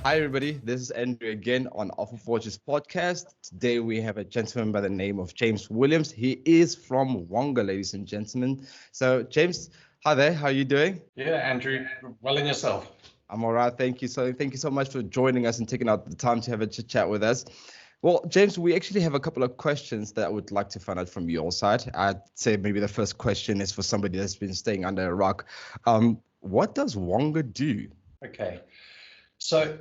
Hi, everybody. This is Andrew again on OfferForge's podcast. Today, we have a gentleman by the name of James Williams. He is from Wonga, ladies and gentlemen. So, James, hi there. How are you doing? Yeah, Andrew, well in yourself. I'm all right. Thank you. Thank you so much for joining us and taking out the time to have a chit chat with us. Well, James, we actually have a couple of questions that I would like to find out from your side. I'd say maybe the first question is for somebody that's been staying under a rock. What does Wonga do? Okay. So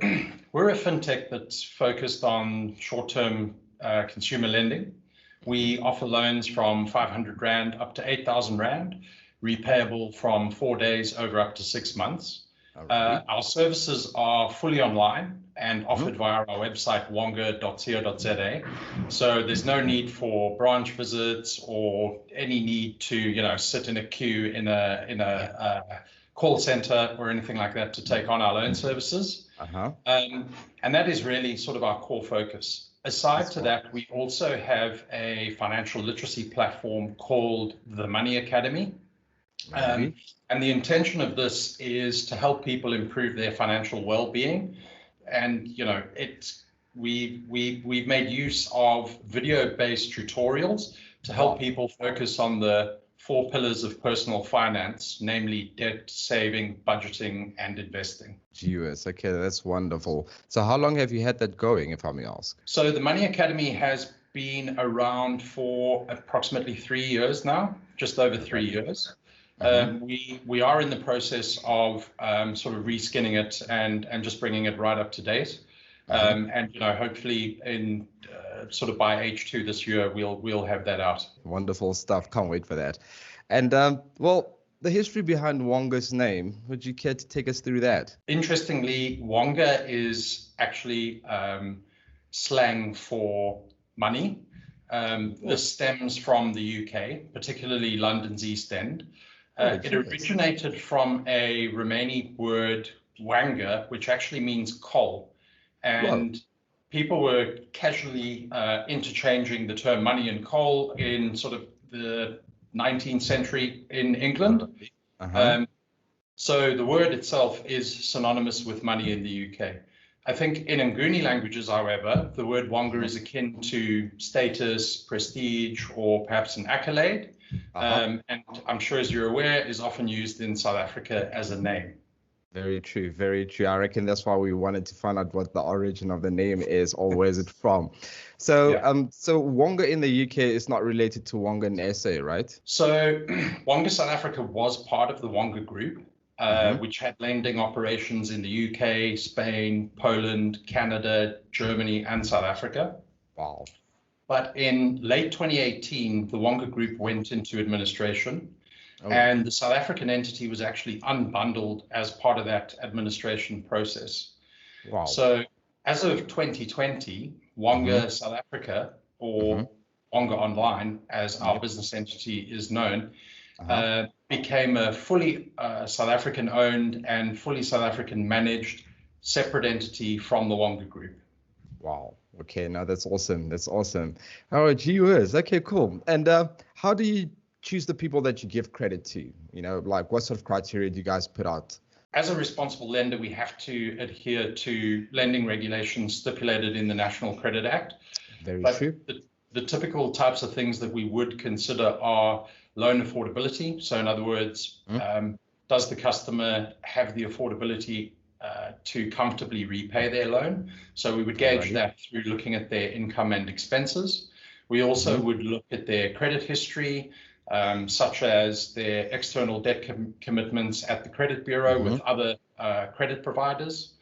we're a fintech that's focused on short-term consumer lending. We offer loans from 500 Rand up to 8,000 Rand, repayable from 4 days over up to 6 months. Our services are fully online and offered via our website, wonga.co.za. So there's no need for branch visits or any need to, sit in a queue in a call center or anything like that to take on our loan services. And that is really sort of our core focus. Aside to that, we also have a financial literacy platform called the Money Academy. And the intention of this is to help people improve their financial well-being. And we've made use of video-based tutorials to help people focus on the 4 pillars of personal finance, namely debt, saving, budgeting, and investing. GUS, okay, that's wonderful. So how long have you had that going, if I may ask? So the Money Academy has been around for approximately 3 years now, just over 3 years. We are in the process of sort of reskinning it and just bringing it right up to date. And hopefully in sort of by H2 this year, we'll have that out. Wonderful stuff. Can't wait for that. And well, the history behind Wonga's name, would you care to take us through that? Interestingly, Wonga is actually slang for money. This stems from the UK, particularly London's East End. It originated from a Romani word, Wanga, which actually means coal. And people were casually interchanging the term money and coal in sort of the 19th century in England. So the word itself is synonymous with money in the UK. I think in Nguni languages, however, the word Wonga is akin to status, prestige, or perhaps an accolade. And I'm sure, as you're aware, is often used in South Africa as a name. Very true, very true. I reckon that's why we wanted to find out what the origin of the name is, or where is it from. So, so Wonga in the UK is not related to Wonga in SA, right? So, Wonga South Africa was part of the Wonga Group, which had lending operations in the UK, Spain, Poland, Canada, Germany, and South Africa. Wow. But in late 2018, the Wonga Group went into administration. And the South African entity was actually unbundled as part of that administration process. Wow. So as of 2020, Wonga South Africa, or Wonga Online, as our business entity is known, became a fully South African owned and fully South African managed separate entity from the Wonga Group. Wow. Okay, now that's awesome. That's awesome. All right, gee whiz. Okay, cool. And how do you choose the people that you give credit to? Like what sort of criteria do you guys put out? As a responsible lender, we have to adhere to lending regulations stipulated in the National Credit Act. Very true. The typical types of things that we would consider are loan affordability. So in other words, does the customer have the affordability to comfortably repay their loan? So we would gauge that through looking at their income and expenses. We also would look at their credit history, such as their external debt commitments at the credit bureau with other credit providers.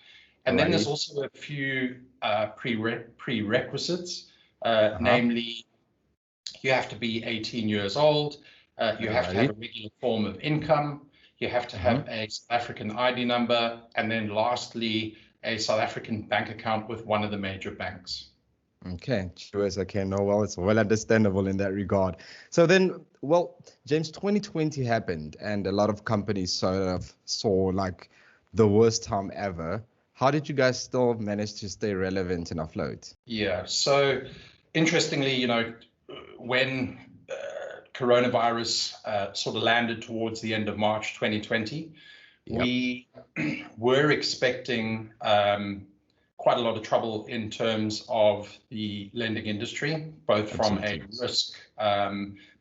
And then there's also a few prerequisites, namely, you have to be 18 years old, you have to have a regular form of income, you have to have a South African ID number, and then lastly, a South African bank account with one of the major banks. Okay, sure. Okay, no, well, it's well understandable in that regard. So then, well, James, 2020 happened and a lot of companies sort of saw like the worst time ever. How did you guys still manage to stay relevant and afloat? Yeah, so interestingly, when coronavirus sort of landed towards the end of March 2020, we were expecting quite a lot of trouble in terms of the lending industry, both from a risk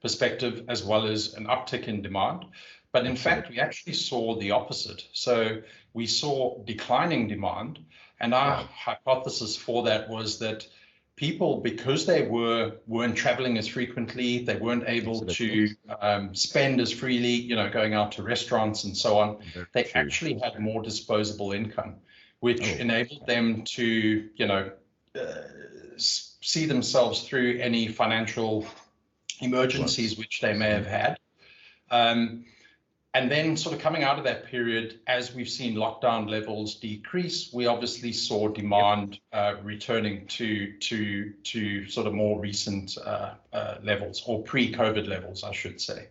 perspective as well as an uptick in demand. But in fact, we actually saw the opposite. So we saw declining demand, and our hypothesis for that was that people, because they weren't traveling as frequently, they weren't able to spend as freely, going out to restaurants and so on. They actually had more disposable income, which enabled them to, see themselves through any financial emergencies which they may have had. And then sort of coming out of that period, as we've seen lockdown levels decrease, we obviously saw demand returning to sort of more recent levels, or pre-COVID levels, I should say.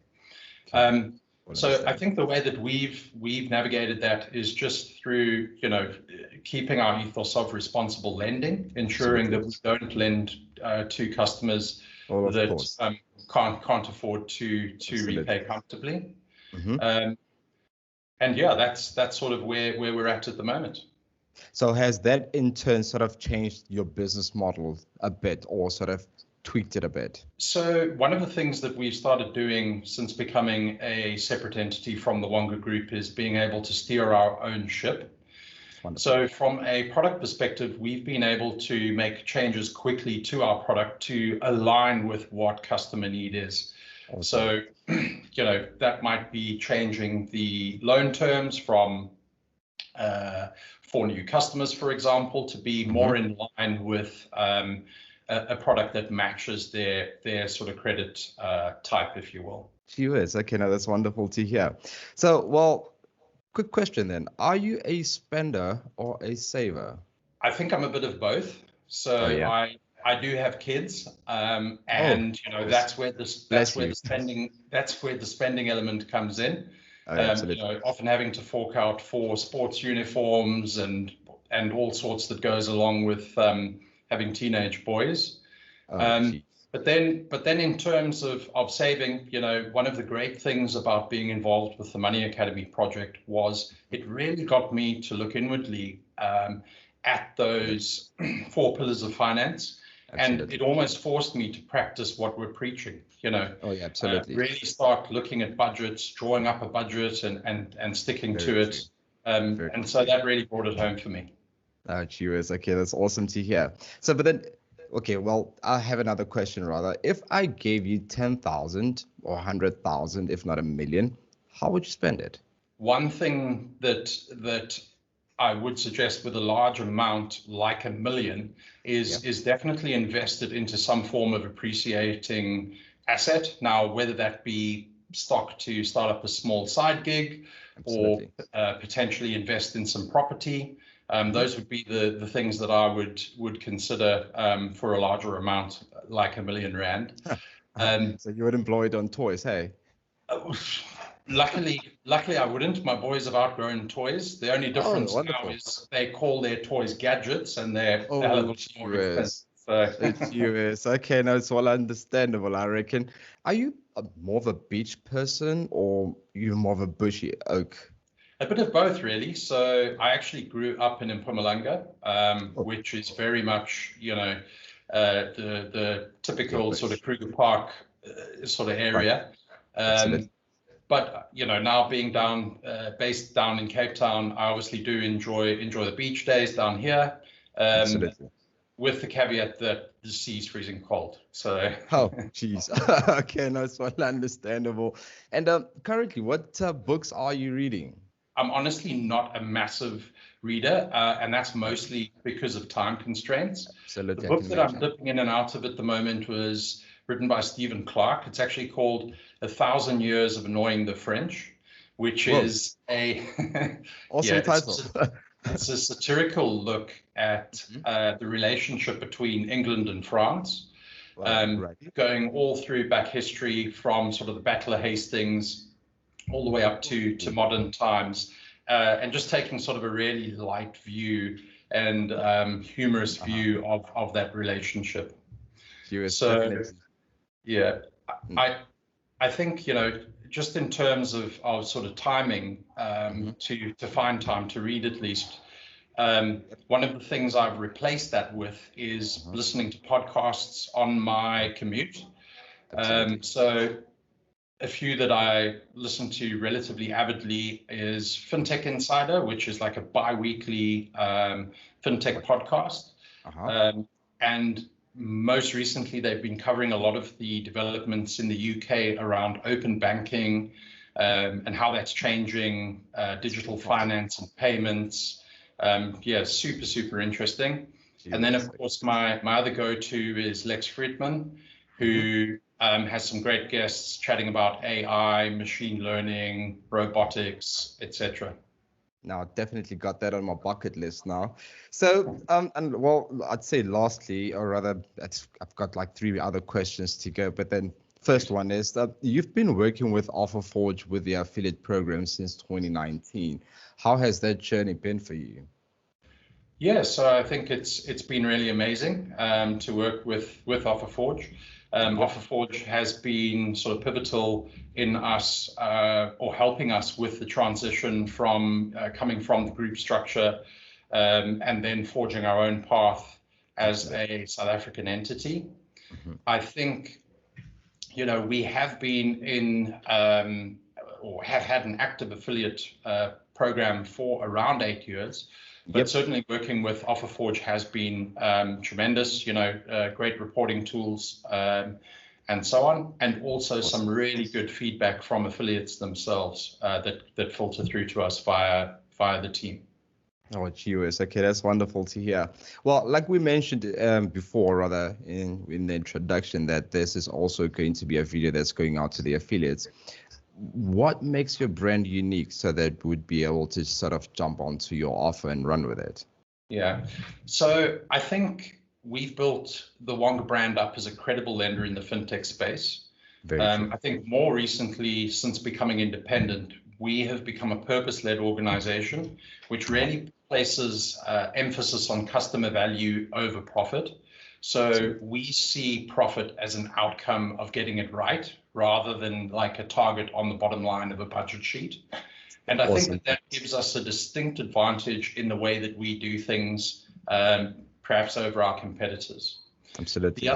So I think the way that we've navigated that is just through, keeping our ethos of responsible lending, ensuring that we don't lend to customers that can't afford to repay comfortably. And yeah, that's sort of where we're at the moment. So has that in turn sort of changed your business model a bit, or sort of tweaked it a bit? So one of the things that we've started doing since becoming a separate entity from the Wonga Group is being able to steer our own ship. So from a product perspective, we've been able to make changes quickly to our product to align with what customer need is. So, that might be changing the loan terms from for new customers, for example, to be more in line with a product that matches their sort of credit type, if you will. Cheers. Okay, now that's wonderful to hear. So, well, quick question then. Are you a spender or a saver? I think I'm a bit of both. So I do have kids, and that's where the spending element comes in. Often having to fork out for sports uniforms and all sorts that goes along with having teenage boys. But then in terms of saving, one of the great things about being involved with the Money Academy project was it really got me to look inwardly at those 4 pillars of finance. Absolutely. And it almost forced me to practice what we're preaching, really start looking at budgets, drawing up a budget and sticking to it. And so that really brought it home for me. Cheers. Okay, that's awesome to hear. So, but then, okay, well, I have another question rather. If I gave you 10,000 or 100,000, if not $1 million, how would you spend it? One thing that I would suggest with a large amount like $1 million is definitely invested into some form of appreciating asset. Now, whether that be stock to start up a small side gig or potentially invest in some property, those would be the things that I would consider for a larger amount like R1 million. So you would employ it on toys, hey? Luckily, I wouldn't. My boys have outgrown toys. The only difference now is they call their toys gadgets, and they're a hell of a lot more expensive. It's US. Okay, no, it's all understandable, I reckon. Are you more of a beach person, or you more of a bushy oak? A bit of both, really. So I actually grew up in Mpumalanga, which is very much, the typical sort of Kruger Park sort of area. But now being based down in Cape Town, I obviously do enjoy the beach days down here. With the caveat that the sea's freezing cold. So geez. Okay, no, it's well understandable. And currently, what books are you reading? I'm honestly not a massive reader, and that's mostly because of time constraints. Absolutely. The book that I'm dipping in and out of at the moment was written by Stephen Clark. It's actually called 1,000 Years of Annoying the French, which is a awesome title. It's a satirical look at the relationship between England and France, going all through back history from sort of the Battle of Hastings all the way up to modern times, and just taking sort of a really light view and humorous view of that relationship. So, yeah, I think, just in terms of sort of timing, to find time to read at least, One of the things I've replaced that with is listening to podcasts on my commute. So a few that I listen to relatively avidly is FinTech Insider, which is like a bi-weekly FinTech podcast. And most recently, they've been covering a lot of the developments in the UK around open banking and how that's changing digital finance and payments. Yeah, super, super interesting. And then, of course, my other go-to is Lex Friedman, who has some great guests chatting about AI, machine learning, robotics, etc. Now, definitely got that on my bucket list now. So, and well, I'd say lastly, or rather, I've got like 3 other questions to go. But then, first one is that you've been working with OfferForge with the affiliate program since 2019. How has that journey been for you? Yeah, so I think it's been really amazing to work with OfferForge. OfferForge has been sort of pivotal in us or helping us with the transition from coming from the group structure and then forging our own path as a South African entity. I think, we have been in or have had an active affiliate program for around 8 years. But certainly working with OfferForge has been tremendous, great reporting tools and so on, and also some really good feedback from affiliates themselves that filter through to us via the team. Oh, GUS. Okay, that's wonderful to hear. Well, like we mentioned before, rather in the introduction, that this is also going to be a video that's going out to the affiliates. What makes your brand unique so that would be able to sort of jump onto your offer and run with it? Yeah, so I think we've built the Wonga brand up as a credible lender in the fintech space. I think more recently, since becoming independent, we have become a purpose-led organization, which really places emphasis on customer value over profit. So we see profit as an outcome of getting it right, rather than like a target on the bottom line of a budget sheet. And I think that gives us a distinct advantage in the way that we do things, perhaps over our competitors. Absolutely.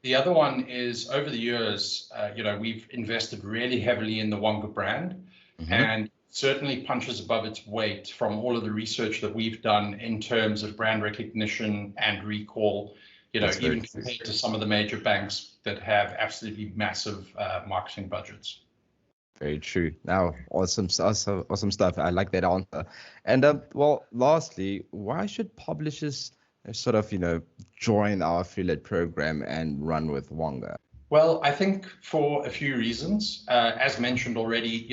The other one is over the years, we've invested really heavily in the Wonga brand, and certainly punches above its weight from all of the research that we've done in terms of brand recognition and recall. Even compared to some of the major banks that have absolutely massive marketing budgets. Very true. Now, awesome stuff. I like that answer. And well, lastly, why should publishers sort of, join our affiliate program and run with Wonga? Well, I think for a few reasons. As mentioned already,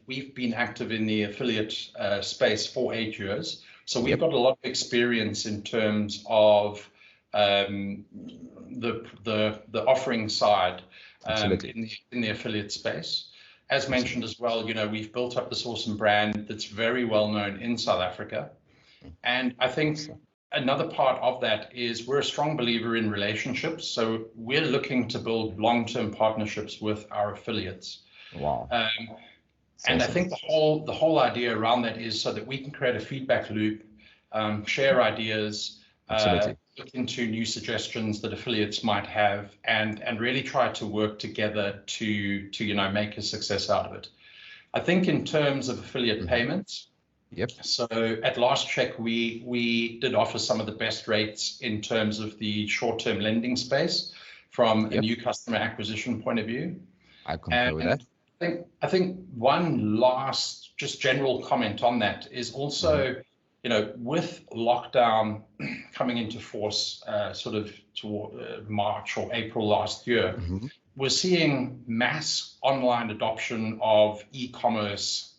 we've been active in the affiliate space for 8 years, so we've got a lot of experience in terms of the offering side in the affiliate space. As mentioned as well, we've built up this awesome brand that's very well known in South Africa. And I think another part of that is we're a strong believer in relationships. So we're looking to build long-term partnerships with our affiliates. Wow. And I think the whole idea around that is so that we can create a feedback loop, share ideas, look into new suggestions that affiliates might have, and really try to work together to make a success out of it. I think in terms of affiliate payments, so at last check, we did offer some of the best rates in terms of the short-term lending space from a new customer acquisition point of view. I concur with that. I think one last just general comment on that is also, with lockdown coming into force sort of toward March or April last year, we're seeing mass online adoption of e-commerce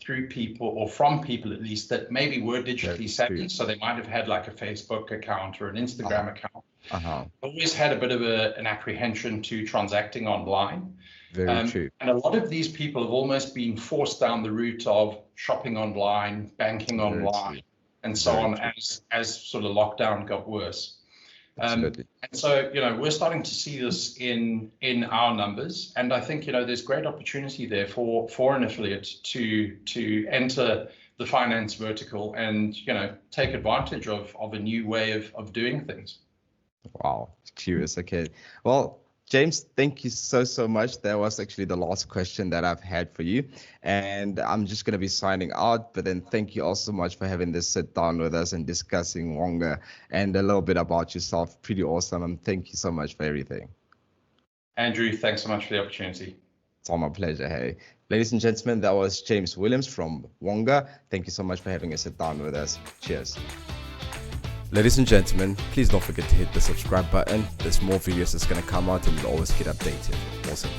through people, or from people at least, that maybe were digitally savvy. So they might have had like a Facebook account or an Instagram account. Always had a bit of an apprehension to transacting online. Very true. And a lot of these people have almost been forced down the route of shopping online, banking online, and so on as sort of lockdown got worse. And so, we're starting to see this in our numbers, and I think, there's great opportunity there for an affiliate to enter the finance vertical and, take advantage of a new way of doing things. Wow, curious. Okay. Well, James, thank you so much. That was actually the last question that I've had for you. And I'm just going to be signing out. But then thank you all so much for having this sit down with us and discussing Wonga and a little bit about yourself. Pretty awesome. And thank you so much for everything. Andrew, thanks so much for the opportunity. It's all my pleasure. Hey, ladies and gentlemen, that was James Williams from Wonga. Thank you so much for having a sit down with us. Cheers. Ladies and gentlemen, please don't forget to hit the subscribe button. There's more videos that's going to come out and you'll always get updated. Awesome.